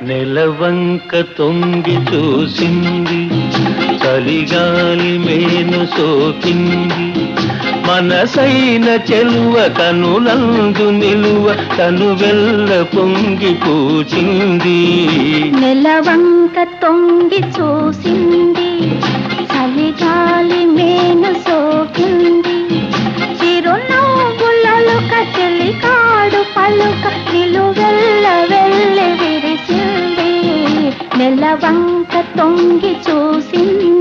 నెలవంక తొంగి చూసింది, చలిగాలి మేను సోకింది, మనసైన చెలువ కనులందు నిలువ తను వెల్ల పొంగి పూచింది. నెలవంక తొంగి చూసింది, చలిగాలి మేను సోకింది, చిరునవ్వులలో కచెలి కాడు పలుక నిలువెల్ల వెళ్ళి విరిసింది. నెలవంక తొంగి చూసింది.